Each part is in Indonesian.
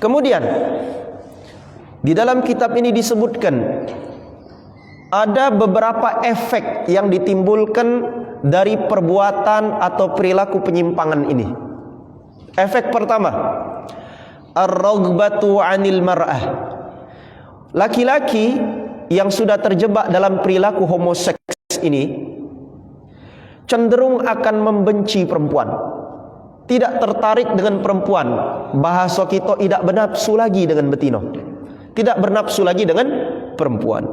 Kemudian di dalam kitab ini disebutkan ada beberapa efek yang ditimbulkan dari perbuatan atau perilaku penyimpangan ini. Efek pertama, ar-raghbatu 'anil mar'ah. Laki-laki yang sudah terjebak dalam perilaku homoseks ini cenderung akan membenci perempuan, tidak tertarik dengan perempuan. Bahasa kita tidak bernafsu lagi dengan betino, tidak bernafsu lagi dengan perempuan.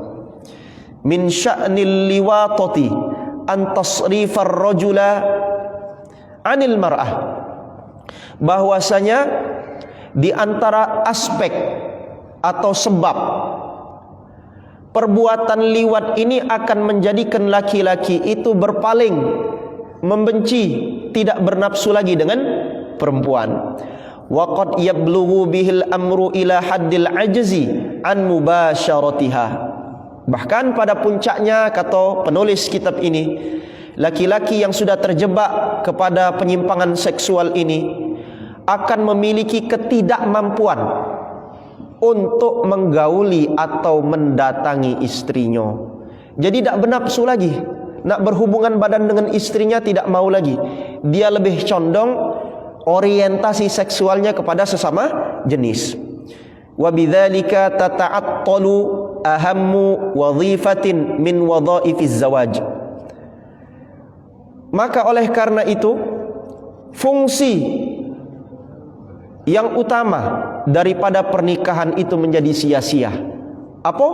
Min sya'nil liwatati an tasrifar rajula 'anil mar'ah. Bahwasanya di antara aspek atau sebab perbuatan liwat ini akan menjadikan laki-laki itu berpaling, membenci, tidak bernafsu lagi dengan perempuan. Wa qad yablughu bihil amru ila haddil ajzi an mubasyaratiha. Bahkan pada puncaknya, kata penulis kitab ini, laki-laki yang sudah terjebak kepada penyimpangan seksual ini akan memiliki ketidakmampuan untuk menggauli atau mendatangi istrinya. Jadi tidak bernafsu lagi, nak berhubungan badan dengan istrinya tidak mau lagi. Dia lebih condong orientasi seksualnya kepada sesama jenis. Wa bidzalika tata'attalu ahammu wadhifatin min wadhaifiz zawaj. Maka oleh karena itu, fungsi yang utama daripada pernikahan itu menjadi sia-sia. Apa?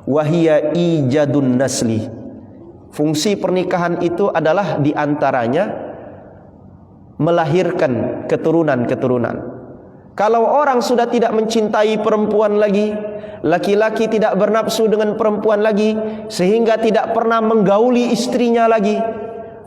Wahia ijadun nasli. Fungsi pernikahan itu adalah diantaranya melahirkan keturunan-keturunan. Kalau orang sudah tidak mencintai perempuan lagi, laki-laki tidak bernafsu dengan perempuan lagi, sehingga tidak pernah menggauli istrinya lagi,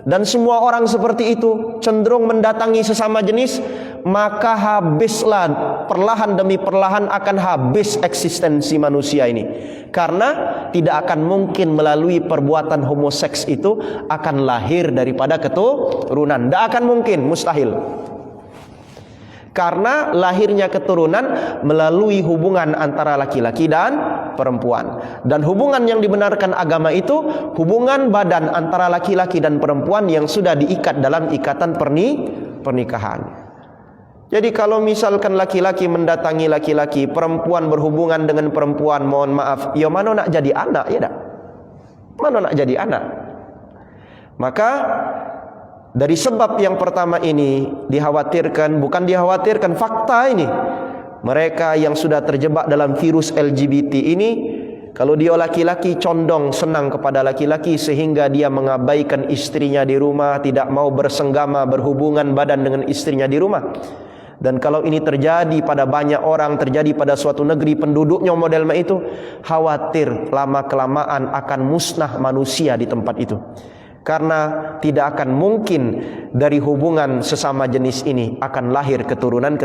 dan semua orang seperti itu cenderung mendatangi sesama jenis, maka habislah, perlahan demi perlahan akan habis eksistensi manusia ini. Karena tidak akan mungkin melalui perbuatan homoseks itu akan lahir daripada keturunan. Tidak akan mungkin, mustahil. Karena lahirnya keturunan melalui hubungan antara laki-laki dan perempuan. Dan hubungan yang dibenarkan agama itu hubungan badan antara laki-laki dan perempuan yang sudah diikat dalam ikatan pernikahan. Jadi kalau misalkan laki-laki mendatangi laki-laki, perempuan berhubungan dengan perempuan, mohon maaf, ya mana nak jadi anak, ya tak? Mana nak jadi anak? Maka dari sebab yang pertama ini dikhawatirkan, bukan dikhawatirkan, fakta ini, mereka yang sudah terjebak dalam virus LGBT ini, kalau dia laki-laki condong senang kepada laki-laki sehingga dia mengabaikan istrinya di rumah, tidak mau bersenggama berhubungan badan dengan istrinya di rumah. Dan kalau ini terjadi pada banyak orang, terjadi pada suatu negeri penduduknya model itu, khawatir lama-kelamaan akan musnah manusia di tempat itu. Karena tidak akan mungkin dari hubungan sesama jenis ini akan lahir keturunan.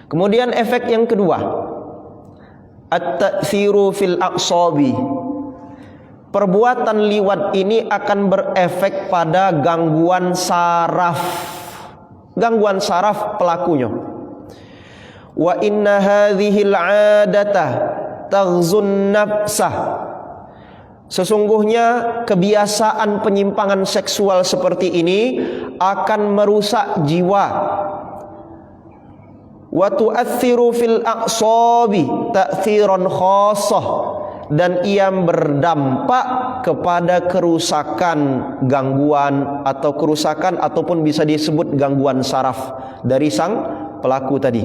Kemudian efek yang kedua, at-ta'thiru fil aqsabi. Perbuatan liwat ini akan berefek pada gangguan saraf. Gangguan saraf pelakunya. Wa inna hadhil 'adata taghzun nafsah. Sesungguhnya kebiasaan penyimpangan seksual seperti ini akan merusak jiwa. Wa tu'athiru fil aqsabi ta'thiran khassah, dan ia berdampak kepada kerusakan gangguan atau kerusakan ataupun bisa disebut gangguan saraf dari sang pelaku tadi.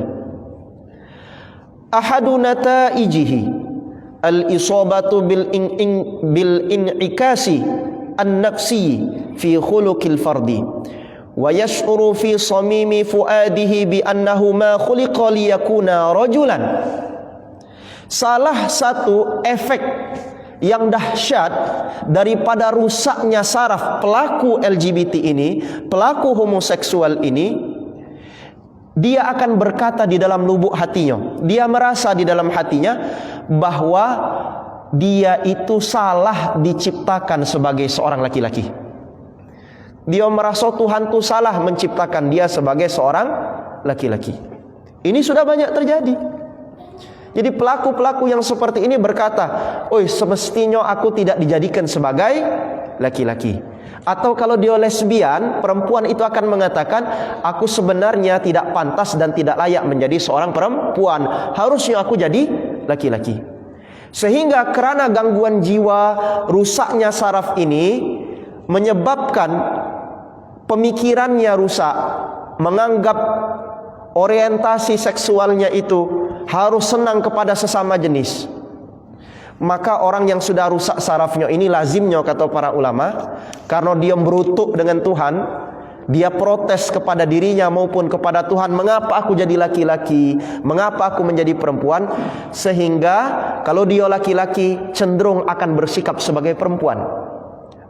Ahadu nataijihi al-isabatu bil in'ikasi an-nafsi fi khuluqil fardi wa yash'uru fi samimi fuadihi bi annahu ma khuliqa liyakuna rajulan. Salah satu efek yang dahsyat daripada rusaknya saraf pelaku LGBT ini, pelaku homoseksual ini, dia akan berkata di dalam lubuk hatinya, dia merasa di dalam hatinya bahwa dia itu salah diciptakan sebagai seorang laki-laki. Dia merasa Tuhan itu salah menciptakan dia sebagai seorang laki-laki. Ini sudah banyak terjadi. Jadi pelaku-pelaku yang seperti ini berkata, "Oi, semestinya aku tidak dijadikan sebagai laki-laki." Atau kalau dia lesbian, perempuan itu akan mengatakan, "Aku sebenarnya tidak pantas dan tidak layak menjadi seorang perempuan. Harusnya aku jadi laki-laki." Sehingga karena gangguan jiwa, rusaknya saraf ini menyebabkan pemikirannya rusak, menganggap orientasi seksualnya itu harus senang kepada sesama jenis. Maka orang yang sudah rusak sarafnya ini lazimnya, kata para ulama, karena dia berutuk dengan Tuhan, dia protes kepada dirinya maupun kepada Tuhan, mengapa aku jadi laki-laki, mengapa aku menjadi perempuan, sehingga kalau dia laki-laki cenderung akan bersikap sebagai perempuan.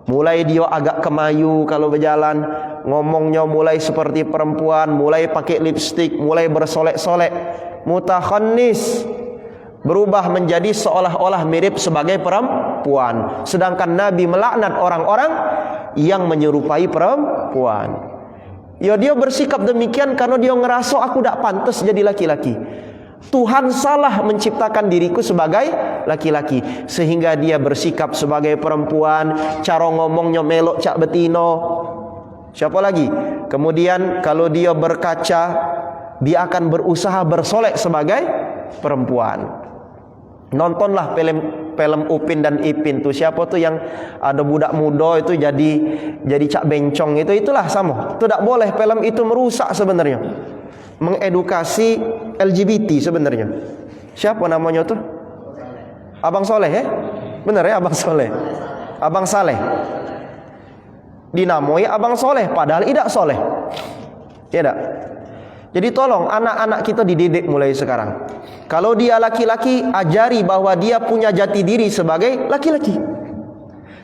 Mulai dia agak kemayu kalau berjalan, ngomongnya mulai seperti perempuan, mulai pakai lipstik, mulai bersolek-solek, mutakhannis, berubah menjadi seolah-olah mirip sebagai perempuan. Sedangkan Nabi melaknat orang-orang yang menyerupai perempuan. Ya, dia bersikap demikian karena dia ngerasa aku tak pantas jadi laki-laki. Tuhan salah menciptakan diriku sebagai laki-laki, sehingga dia bersikap sebagai perempuan, cara ngomongnya melok cak betino. Siapa lagi? Kemudian kalau dia berkaca, dia akan berusaha bersolek sebagai perempuan. Nontonlah film Upin dan Ipin tuh, siapa tuh yang ada budak muda itu jadi cak bencong, itulah sama. Itu tidak boleh, film itu merusak sebenarnya, mengedukasi LGBT sebenarnya. Siapa namanya tuh? Abang Soleh ya? Benar ya, Abang Soleh. Abang Saleh. Dinamoi Abang Soleh padahal tidak soleh. Tidak. Jadi tolong anak-anak kita dididik mulai sekarang. Kalau dia laki-laki, ajari bahwa dia punya jati diri sebagai laki-laki.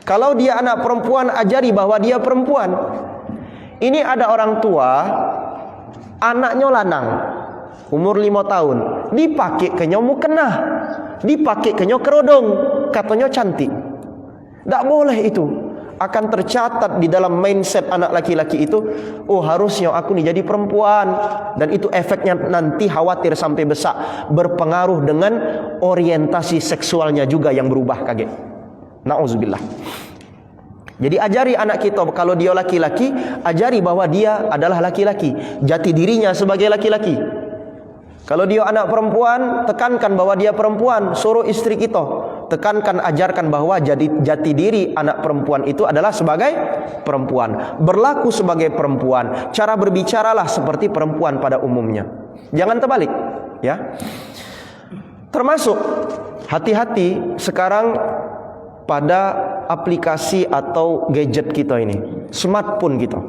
Kalau dia anak perempuan, ajari bahwa dia perempuan. Ini ada orang tua, anaknya lanang, umur 5 tahun, dipakai ke mukena, dipakai ke kerodong, katanya cantik. Tak boleh itu. Akan tercatat di dalam mindset anak laki-laki itu, oh harusnya aku nih jadi perempuan. Dan itu efeknya nanti khawatir sampai besar, berpengaruh dengan orientasi seksualnya juga yang berubah kaget. Na'udzubillah. Jadi ajari anak kita, kalau dia laki-laki, ajari bahwa dia adalah laki-laki, jati dirinya sebagai laki-laki. Kalau dia anak perempuan, tekankan bahwa dia perempuan. Suruh istri kita, tekankan, ajarkan bahwa jati diri anak perempuan itu adalah sebagai perempuan, berlaku sebagai perempuan, cara berbicaralah seperti perempuan pada umumnya. Jangan terbalik, ya. Termasuk hati-hati sekarang pada aplikasi atau gadget kita ini, smartphone kita.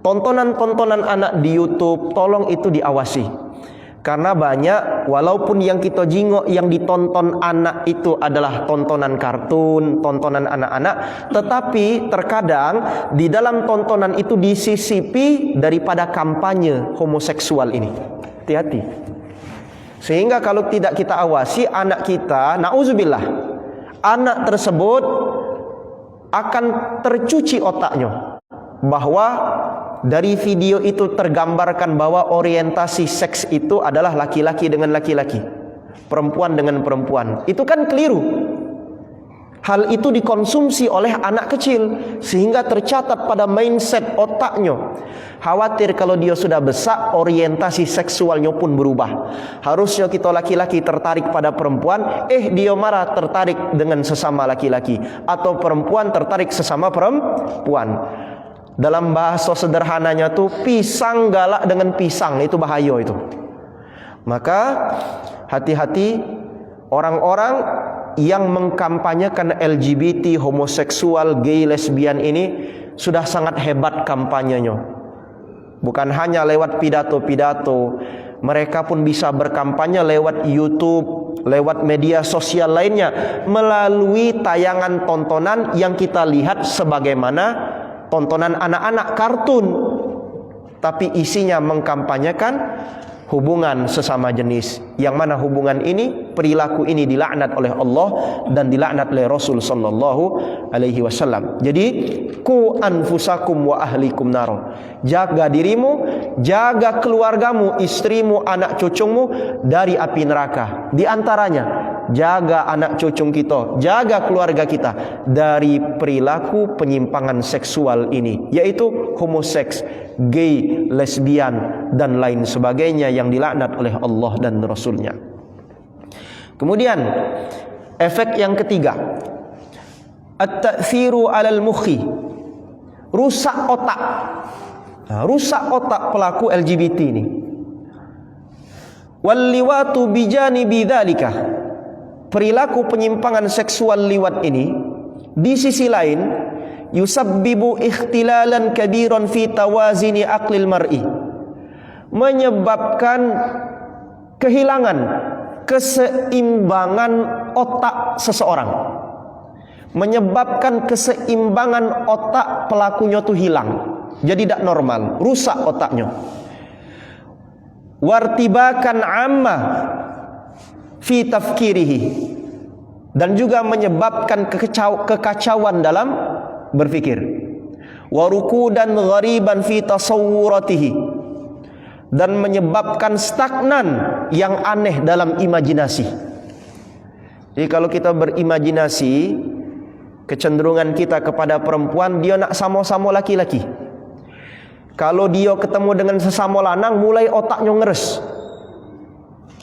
Tontonan-tontonan anak di YouTube, tolong itu diawasi. Karena banyak, walaupun yang kita jingok yang ditonton anak itu adalah tontonan kartun, tontonan anak-anak, tetapi terkadang di dalam tontonan itu disisipi daripada kampanye homoseksual ini. Hati-hati. Sehingga kalau tidak kita awasi, anak kita, na'udzubillah, anak tersebut akan tercuci otaknya bahwa dari video itu tergambarkan bahwa orientasi seks itu adalah laki-laki dengan laki-laki, perempuan dengan perempuan. Itu kan keliru. Hal itu dikonsumsi oleh anak kecil sehingga tercatat pada mindset otaknya. Khawatir kalau dia sudah besar, orientasi seksualnya pun berubah. Harusnya kita laki-laki tertarik pada perempuan, dia marah tertarik dengan sesama laki-laki, atau perempuan tertarik sesama perempuan. Dalam bahasa sederhananya tuh pisang galak dengan pisang, itu bahaya itu. Maka hati-hati orang-orang yang mengkampanyekan LGBT, homoseksual, gay, lesbian ini sudah sangat hebat kampanyenya. Bukan hanya lewat pidato-pidato, mereka pun bisa berkampanye lewat YouTube, lewat media sosial lainnya, melalui tayangan tontonan yang kita lihat sebagaimana tontonan anak-anak kartun, tapi isinya mengkampanyekan hubungan sesama jenis, yang mana hubungan ini, perilaku ini dilaknat oleh Allah dan dilaknat oleh Rasul sallallahu alaihi wasallam. Jadi ku anfusakum wa ahlikum naro, jaga dirimu, jaga keluargamu, istrimu, anak cucumu dari api neraka. Di antaranya jaga anak cucu kita, jaga keluarga kita dari perilaku penyimpangan seksual ini, yaitu homoseks, gay, lesbian, dan lain sebagainya yang dilaknat oleh Allah dan Rasulnya. Kemudian efek yang ketiga, at-ta'thiru 'alal mukhi, rusak otak. Rusak otak pelaku LGBT ini. Wal liwatu bijanibi dzalika, perilaku penyimpangan seksual liwat ini di sisi lain yusabbibu ikhtilalan kabiran fi tawazini aqlil mar'i, menyebabkan kehilangan keseimbangan otak seseorang, menyebabkan keseimbangan otak pelakunya itu hilang, jadi tidak normal, rusak otaknya. Wartibakan amma fi tafkirihi, dan juga menyebabkan kekacauan dalam berfikir. Warukudan ghariban fi tasawwuratihi, dan menyebabkan stagnan yang aneh dalam imajinasi. Jadi kalau kita berimajinasi, kecenderungan kita kepada perempuan, dia nak sama-sama laki-laki. Kalau dia ketemu dengan sesama lanang, mulai otaknya ngeres,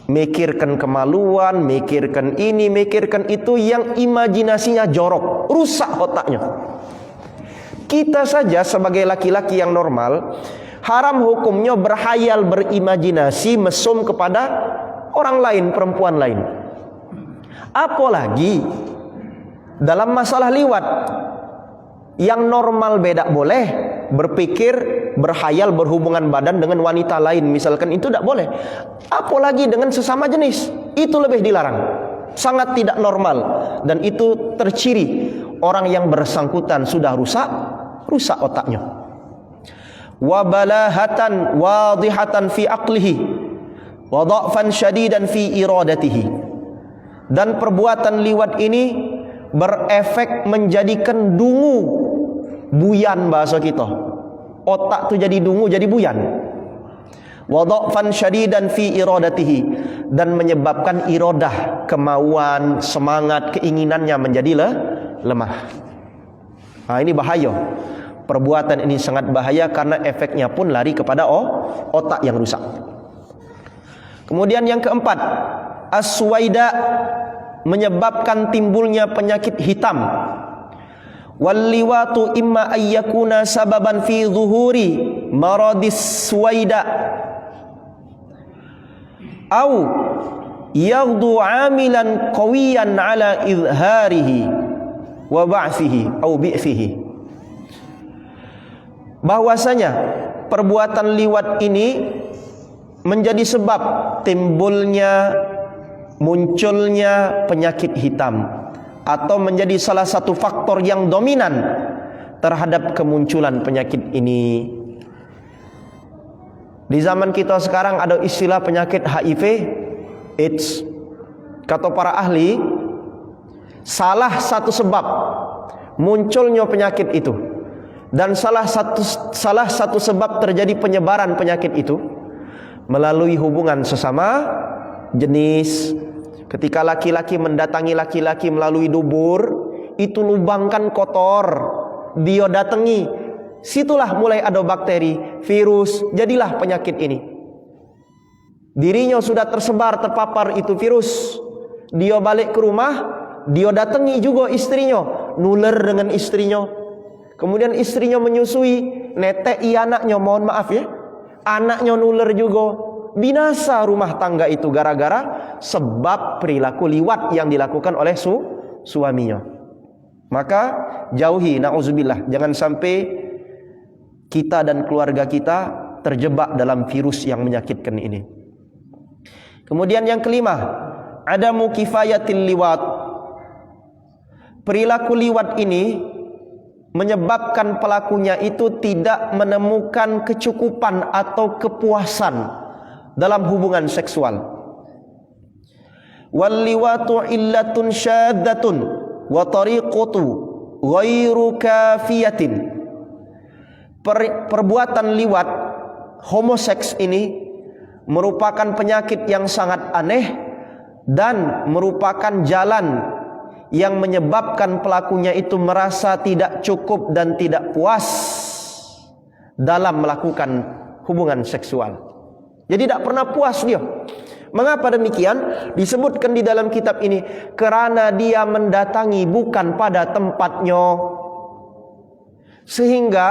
mikirkan kemaluan, mikirkan ini, mikirkan itu, yang imajinasinya jorok, rusak otaknya. Kita saja sebagai laki-laki yang normal, haram hukumnya berhayal, berimajinasi, mesum kepada orang lain, perempuan lain. Apalagi dalam masalah liwat, yang normal beda boleh, berpikir, berhayal, berhubungan badan dengan wanita lain misalkan, itu tidak boleh. Apalagi dengan sesama jenis, itu lebih dilarang, sangat tidak normal. Dan itu terciri orang yang bersangkutan sudah rusak otaknya. Wabalahatan wadihatan fi aqlihi wa dha'fan syadidan fi iradatihi, dan perbuatan liwat ini berefek menjadikan dungu, buyan bahasa kita, otak tu jadi dungu, jadi buyan. Wa dha'fan syadidan fi iradatihi, dan menyebabkan iradah, kemauan, semangat, keinginannya menjadi lemah. Ini bahaya. Perbuatan ini sangat bahaya karena efeknya pun lari kepada otak yang rusak. Kemudian yang keempat, aswaida, menyebabkan timbulnya penyakit hitam. Wal liwatu imma ayyakuna sababan fi zuhuri maradis suwaida au yaghdu amilan qawiyan ala izharihi wa ba'thihi au bi'thihi. Bahwasanya perbuatan liwat ini menjadi sebab munculnya penyakit hitam, atau menjadi salah satu faktor yang dominan terhadap kemunculan penyakit ini. Di zaman kita sekarang ada istilah penyakit HIV AIDS. Kata para ahli, salah satu sebab munculnya penyakit itu, dan salah satu sebab terjadi penyebaran penyakit itu melalui hubungan sesama jenis. Ketika laki-laki mendatangi laki-laki melalui dubur, itu lubang kan kotor, dia datangi, situlah mulai ada bakteri, virus, jadilah penyakit ini. Dirinya sudah tersebar, terpapar itu virus, dia balik ke rumah, dia datangi juga istrinya, nular dengan istrinya. Kemudian istrinya menyusui, netei anaknya, mohon maaf ya, anaknya nular juga. Binasa rumah tangga itu gara-gara sebab perilaku liwat yang dilakukan oleh suaminya. Maka jauhi, na'udzubillah, jangan sampai kita dan keluarga kita terjebak dalam virus yang menyakitkan ini. Kemudian yang kelima, adamu kifayatil liwat. Perilaku liwat ini menyebabkan pelakunya itu tidak menemukan kecukupan atau kepuasan dalam hubungan seksual. Wal liwatu illatun syadzatun wa tariqatu ghairu kafiyatin. Perbuatan liwat, homoseks ini merupakan penyakit yang sangat aneh dan merupakan jalan yang menyebabkan pelakunya itu merasa tidak cukup dan tidak puas dalam melakukan hubungan seksual. Jadi tidak pernah puas dia. Mengapa demikian? Disebutkan di dalam kitab ini, karena dia mendatangi bukan pada tempatnya, sehingga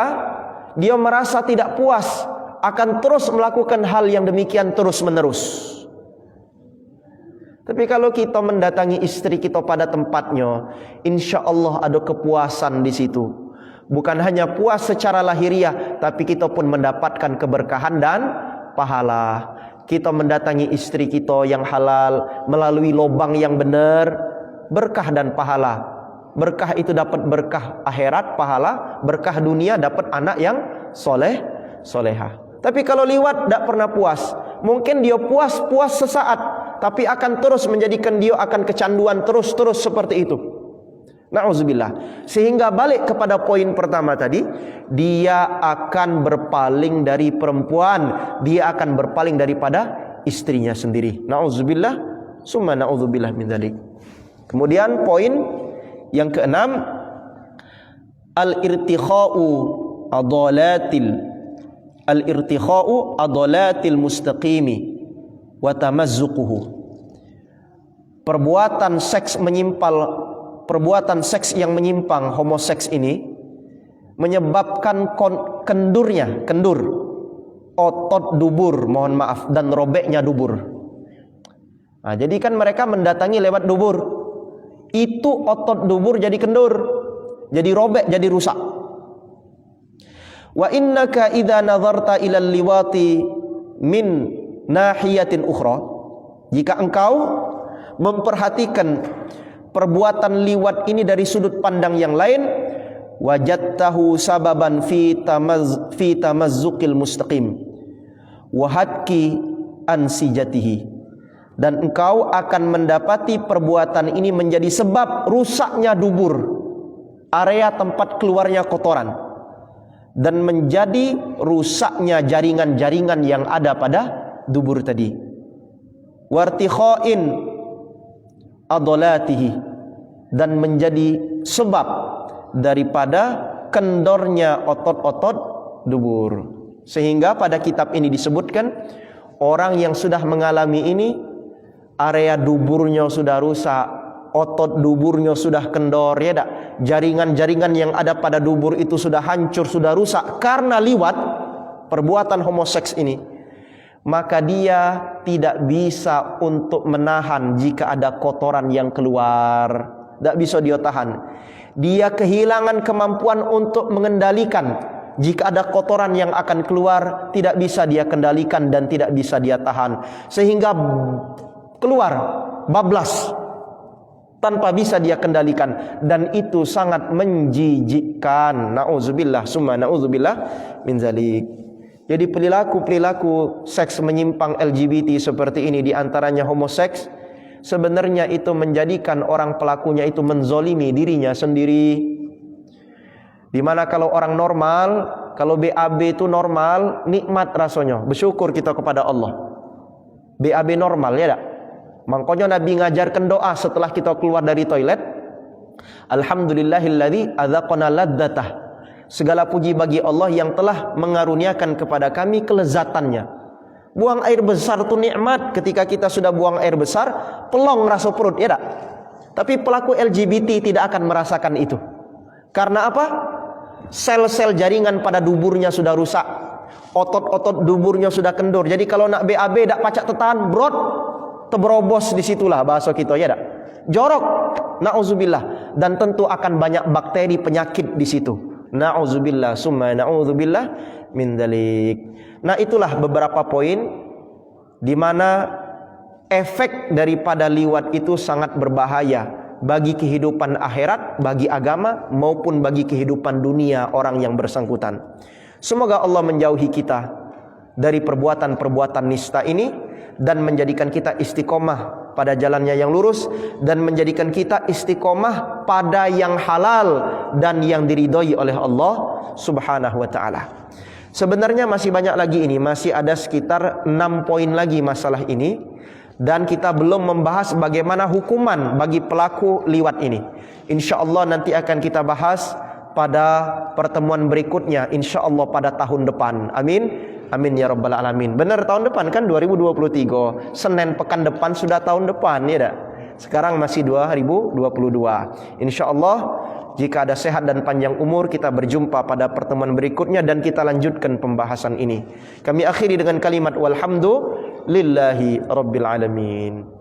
dia merasa tidak puas, akan terus melakukan hal yang demikian terus menerus. Tapi kalau kita mendatangi istri kita pada tempatnya, insya Allah ada kepuasan di situ. Bukan hanya puas secara lahiriah, tapi kita pun mendapatkan keberkahan dan pahala. Kita mendatangi istri kita yang halal melalui lubang yang benar, berkah dan pahala. Berkah itu dapat berkah akhirat, pahala. Berkah dunia dapat anak yang solehah. Tapi kalau liwat tidak pernah puas. Mungkin dia puas sesaat, tapi akan terus menjadikan dia akan kecanduan terus seperti itu. Na'udzubillah. Sehingga balik kepada poin pertama tadi, dia akan berpaling dari perempuan, dia akan berpaling daripada istrinya sendiri. Na'udzubillah, summa na'udzubillah min dzalik. Kemudian poin yang keenam, al-irtikha'u adolatil mustaqimi wa tamazzuquhu. Perbuatan seks yang menyimpang, homoseks ini menyebabkan kendur otot dubur, mohon maaf, dan robeknya dubur. Nah, jadi kan mereka mendatangi lewat dubur. Itu otot dubur jadi kendur, jadi robek, jadi rusak. Wa innaka idza nazarta ilal liwati min nahiyatin ukhra, jika engkau memperhatikan perbuatan liwat ini dari sudut pandang yang lain, wajadtahu sababan fi tamazzuqil mustaqim wa hadki ansijatihi. Dan engkau akan mendapati perbuatan ini menjadi sebab rusaknya dubur, area tempat keluarnya kotoran, dan menjadi rusaknya jaringan-jaringan yang ada pada dubur tadi. Wartikha'in adolatihi, dan menjadi sebab daripada kendornya otot-otot dubur. Sehingga pada kitab ini disebutkan, orang yang sudah mengalami ini, area duburnya sudah rusak, otot duburnya sudah kendor, ya tak? Jaringan-jaringan yang ada pada dubur itu sudah hancur, sudah rusak karena liwat, perbuatan homoseks ini. Maka dia tidak bisa untuk menahan jika ada kotoran yang keluar. Tidak bisa dia tahan. Dia kehilangan kemampuan untuk mengendalikan. Jika ada kotoran yang akan keluar, tidak bisa dia kendalikan dan tidak bisa dia tahan. Sehingga keluar, bablas, tanpa bisa dia kendalikan. Dan itu sangat menjijikkan. Na'udzubillah, summa na'udzubillah min dzalik. Jadi perilaku seks menyimpang LGBT seperti ini, diantaranya homoseks, sebenarnya itu menjadikan orang pelakunya itu menzolimi dirinya sendiri. Dimana kalau orang normal, kalau BAB itu normal, nikmat rasanya, bersyukur kita kepada Allah. BAB normal, ya tak? Makanya Nabi ngajarkan doa setelah kita keluar dari toilet. Alhamdulillahilladzi adzaqana ladzatah. Segala puji bagi Allah yang telah mengaruniakan kepada kami kelezatannya. Buang air besar itu nikmat. Ketika kita sudah buang air besar, pelong rasa perut, ya tak? Tapi pelaku LGBT tidak akan merasakan itu. Karena apa? Sel-sel jaringan pada duburnya sudah rusak. Otot-otot duburnya sudah kendur. Jadi kalau nak BAB tak pacak tetan, brot, terberobos di situlah bahasa kita, ya tak? Jorok, na'udzubillah, dan tentu akan banyak bakteri penyakit di situ. Na'udzubillah, summa na'udzubillah min dzalik. Nah, itulah beberapa poin di mana efek daripada liwat itu sangat berbahaya bagi kehidupan akhirat, bagi agama maupun bagi kehidupan dunia orang yang bersangkutan. Semoga Allah menjauhi kita dari perbuatan-perbuatan nista ini, dan menjadikan kita istiqomah pada jalannya yang lurus, dan menjadikan kita istiqomah pada yang halal dan yang diridhoi oleh Allah Subhanahu wa taala. Sebenarnya masih banyak lagi ini, masih ada sekitar 6 poin lagi masalah ini, dan kita belum membahas bagaimana hukuman bagi pelaku liwat ini. InsyaAllah nanti akan kita bahas pada pertemuan berikutnya, InsyaAllah pada tahun depan. Amin. Amin ya rabbal alamin. Benar tahun depan kan 2023. Senin pekan depan sudah tahun depan, ya tak? Sekarang masih 2022. InsyaAllah jika ada sehat dan panjang umur, kita berjumpa pada pertemuan berikutnya dan kita lanjutkan pembahasan ini. Kami akhiri dengan kalimat walhamdulillahi rabbil alamin.